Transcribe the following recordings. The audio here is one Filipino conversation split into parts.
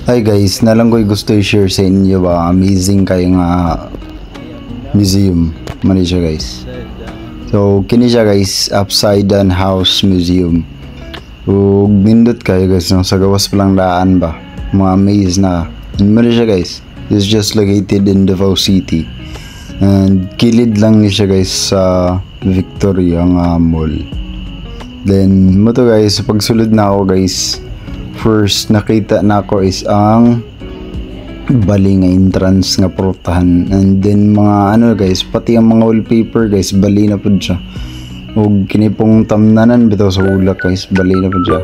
Hi guys, nalang ko'y gusto i-share sa inyo ba amazing kayo nga museum man siya guys. So kini siya guys, Upside Down House Museum. Ug nindot kayo guys no, sa gawas pa lang daan ba. Mga amaze na. And man siya guys, it's just located in Davao City. And kilid lang ni siya guys sa Victoria nga mall. Then mo to guys, pagsulod na ako guys, first nakita na ako is ang bali nga entrance nga portahan, and then mga ano guys, pati ang mga wallpaper guys bali na pud siya, ug kini pong tamnanan bitaw sa ulak guys bali na pud siya.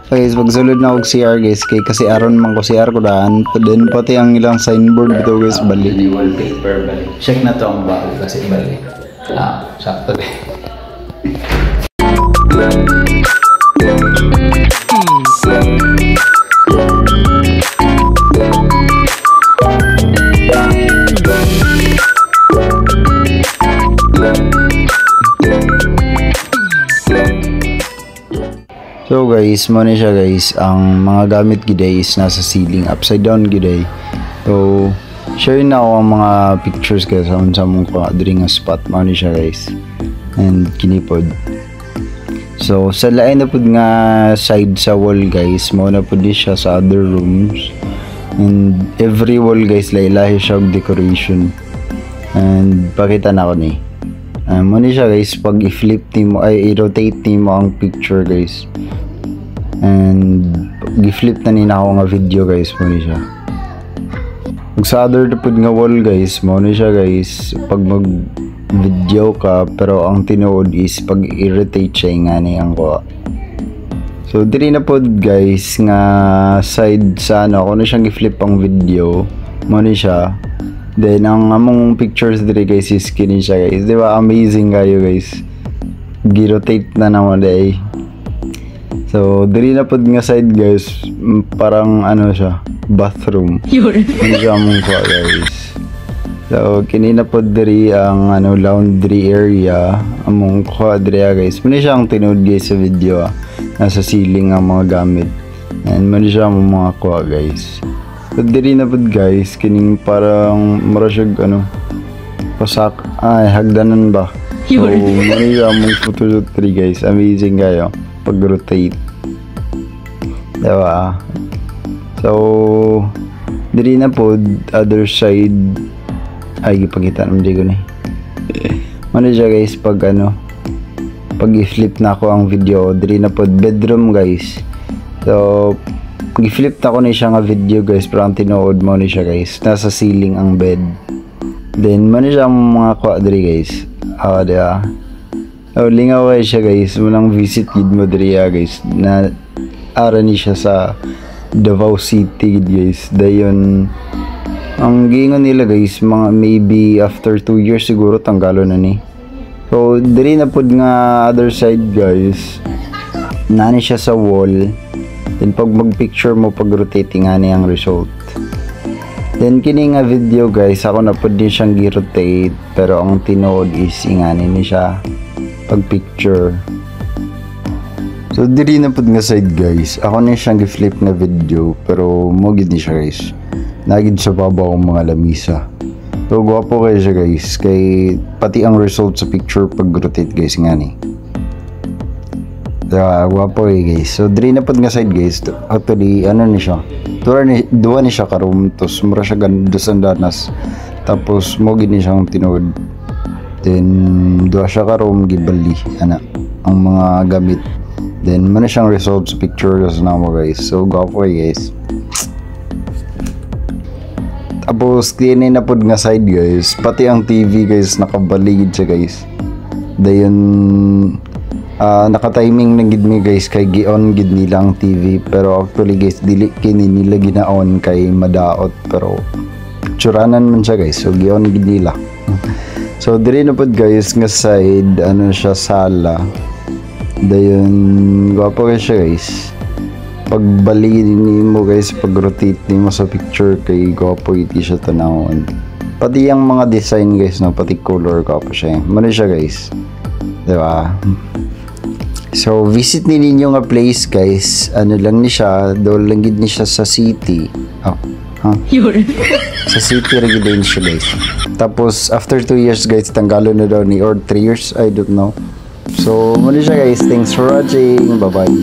So guys, pagsulod na og CR guys, kay kasi aron man ko CR ko daan, then pati ang ilang signboard bitaw guys bali. Wallpaper bali. Check na to ang bali kasi bali. Sakto guys. So guys, mo ni siya guys, ang mga gamit giday is nasa ceiling, upside down giday. So share na ako ang mga pictures guys sa mong diri nga spot mo ni siya guys. And kinipod. So sa lain na pud nga side sa wall guys, mo na pud siya sa other rooms. And every wall guys lahi siya og decoration. And pakita na ko ni. Mo ni siya guys, pag i-flip nimo ay i-rotate nimo ang picture guys. And gi-flip na nina ako nga video guys, mo ni siya. Pag sa other pud nga wall guys, mo ni siya guys, pag mag video ka pero ang tinuod is pag i-rotate siya nga ni ang ko. So diri na pod guys nga side sa ano, ako na siyang i-flip ang video, mo ni siya. Then ang among pictures diri guys is kini siya guys, di ba amazing kayo guys, gi-rotate na naman day. So diri na pod nga side guys, parang ano siya, bathroom. Ano siya among ko guys. So kini na pod diri ang ano laundry area among ko diri guys. Muna siya ang tinuod guys sa video nasa ceiling ang mga gamit. And muna siya ang mga ko guys. So diri na pod guys, kining parang murag ano, pasak hagdanan ba. So muna siya among photoshoot diri guys, amazing kayo pag rotate, diba? So diri na pod other side ay ipakita naman di ko ni. Ano siya guys, pag ano, pag i-flip na ako ang video, diri na pod bedroom guys. So i-flip na ko ni siya nga video guys, pero ang tinuod mo ni siya guys, nasa ceiling ang bed. Then mo ni siya ang mga kwa diri guys. Diba? Oh, lingaw ay siya guys, munang visit gid mo diri guys, na ara ni siya sa Davao City guys. Dayon ang giingon nila guys, mga maybe after 2 years siguro tanggalo na ni. So diri na pud nga other side guys, nani siya sa wall. Then pag mag-picture mo, pag rotating nga ang result. Then kini nga video guys, ako na pud din siyang gi-rotate, pero ang tinuod is ingani ni siya pag picture. So diri na pud nga side guys, ako na siyang gi-flip na video, pero mo gid ni siya guys, nagid sa babaw ang mga lamisa. So gwapo kayo siya guys, kay pati ang result sa picture pag rotate guys nga ni. Gwapo guys. So diri na pud nga side guys, actually ano ni siya, duwa ni siya ka room, tos mura siya ganda sa danas, tapos mo gid ni siyang tinuod. Then duwa siya ka room gibali ana ang mga gamit. Then man siyang result sa picture kasi na mo guys. So gwapo guys. Tapos kini na pod nga side guys, pati ang TV guys nakabaligid siya guys. Dayon naka-timing na gid mi guys, kay gi-on gid nila ang TV, pero actually guys dili kini nila gina-on kay madaot, pero picturanan man siya guys, so gi-on gid nila. So diri na pod guys nga side, ano siya, sala. Dayon gwapo kay siya guys. Pag bali nimo guys, pag rotate nimo sa picture, kay gwapo iti siya tanawon. Pati yung mga design guys no, pati color gwapo siya. Mano siya guys, diba? So visit ni ninyo nga place guys. Ano lang ni siya, dol lang gid ni siya sa city. Oh, huh? Sa city ra gid ni siya guys. Tapos after 2 years guys, tanggalo na daw ni, or 3 years, I don't know. So muna siya guys. Thanks for watching. Bye bye.